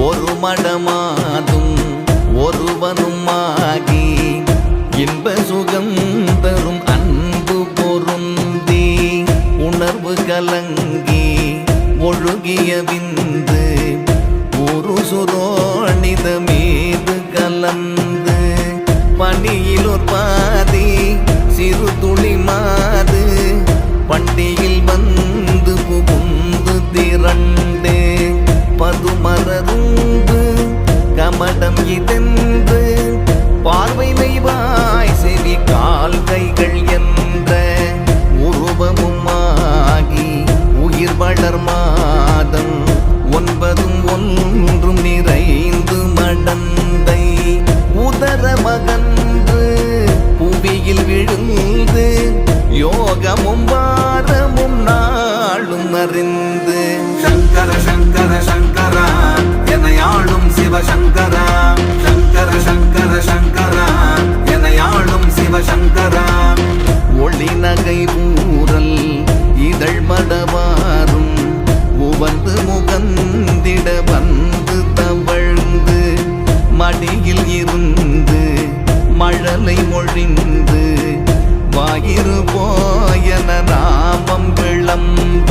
ஒரு மடமாதும் ஒருவனுமாகி இன்ப சுகம் தரும் அன்பு பொருந்தி உணர்வு கலங்கி ஒழுகிய விந்து ஒரு சுரோணித மீது கலந்து பணியில் ஒரு பாதி சிறு துளி மாது பண்டியில் வந்து புகுந்து திரண்டு பதுமரரும்பு கமடம் இதென்று பார்வை மெய்வாய் செவி கால் கைகள் என்ற உருவமுமாகி உயிர் வளர் மாதம் 9 ஒன்றும் நிறைந்து மடந்தை உதர மகன்று புவியில் விழுந்து யோகமும் வாரமும் நாளும் அறிந்து சங்கர சங்கர சங்கரா எனையாளும் சிவசங்கரா சங்கர சங்கர சங்கரா எனையாளும் சிவசங்கரா ஒளி நகை ஊரல் இதழ் மடவாரும் உவந்து முகந்திட வந்து தவழ்ந்து மடியில் இருந்து மழலை மொழிந்து வாயிறு போயன நாமம் விளம்ப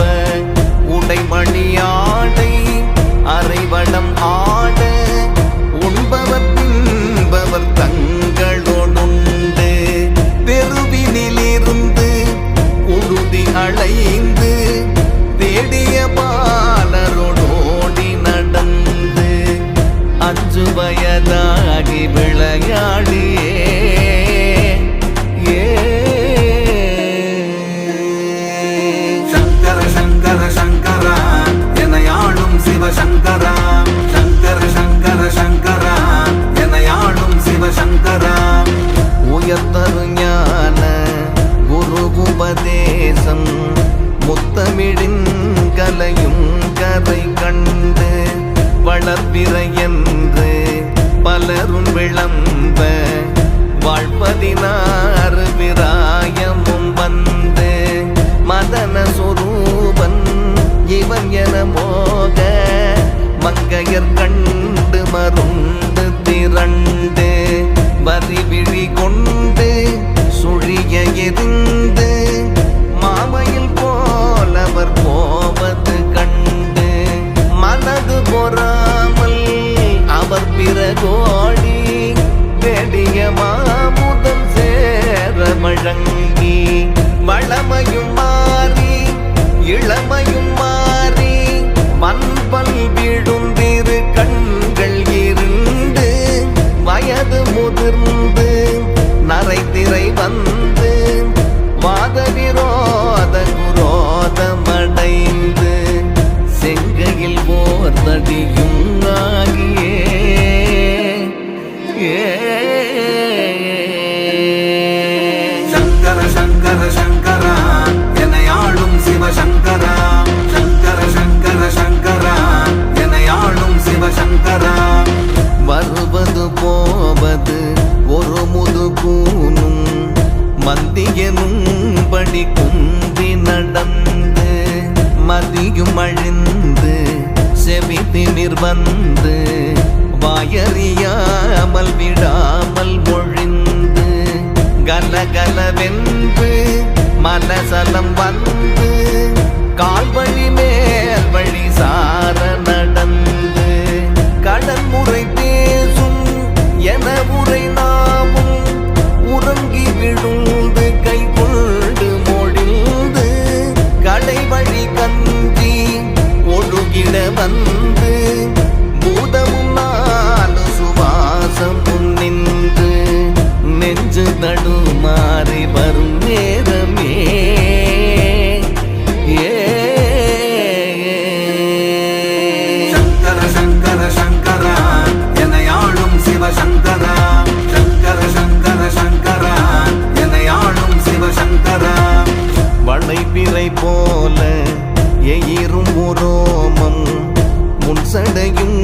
உடைமணியாடை அரைவளம் ஆட உண்பவர் தின்பவர் தங்களோடுண்டு தெருவினிலிருந்து உறுதி அலைந்து தேடிய பாலரோடோடி நடந்து 5 வயதாகி விளையாடியே சங்கரா எனையாளும் சிவசங்கரா சங்கர சங்கர சங்கரா எனையாளும் சிவசங்கரா உயர்த்தரு ஞான குரு உபதேசம் முத்தமிழின் கலையும் கதை கண்டு வளர்பிறை என்று பலரும் விளம்ப வாழ்16 விராயமும் வந்து மதன சொரூபன் இவன் என மோக மங்கையர் கண்டு மருண்டு திரண்டு வரிவிழி கொண்டு சுழிய எரிந்து மாமையில் போலவர் போவது கண்டு மனது பொறாமல் அவர் பிறகோடி வெடிய மாமுதம் சேர மழங்கி வளமையும் மாறி இளமையும் மாறி மண்பல் விழுந்திரு கண்கள் இருண்டு வயது முதிர்ந்து நரைத்திரை வந்து வாத விரோத குரோதமடைந்து செங்கையில் போர்தடியும் ஆகியே சங்கர சங்கர சங்கரா எனையாளும் சிவசங்கரா சங்கர சங்கர சங்கரா எனையாளும் சிவசங்கரா வருவது போவது ஒரு முது கூனும் மந்தியனும் படி குந்தி நடந்து மதியும் அழிந்து செவி திமிர் வந்து வாயறியாமல் விடாமல் மொழிந்து கலகலவென்று மனசலம் வந்து கால்வழி மேல் வழி சார நடந்து கடன் முறை பேசும் என உரை நாமும் உறங்கி விழுந்து கை கொண்டு மொழிந்து கடை வழி கஞ்சி ஒழுகிட வந்து பூதமும் 4 சுவாசமும் நின்று நெஞ்சு தடுமாறி வரும் நேரமே சங்கர சங்கர சங்கரா எனையாளும் சிவசங்கரா சங்கர சங்கர சங்கரா எனையாளும் சிவசங்கரா வளைப்பிறை போல எயிரும் உரோமம் முன்சடையும்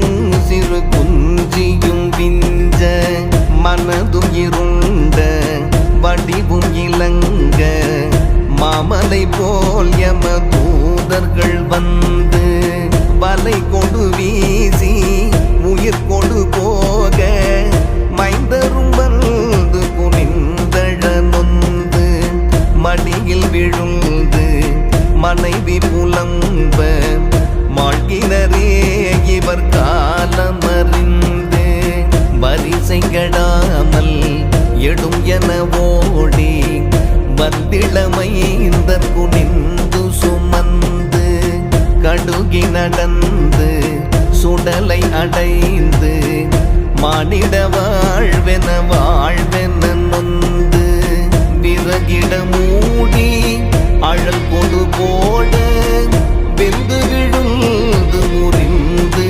சிறு குஞ்சியும் விஞ்ச மனதும் இருண்ட வடிவும் இலங்க மாமலை போல் யம தூதர்கள் வந்து வலை கொடு வீசி அல்லலை அடைந்து மானிட வாழ்வென நொந்து விறகிட மூடி அழல் கொடு போட வெந்து விழுந்து முறிந்து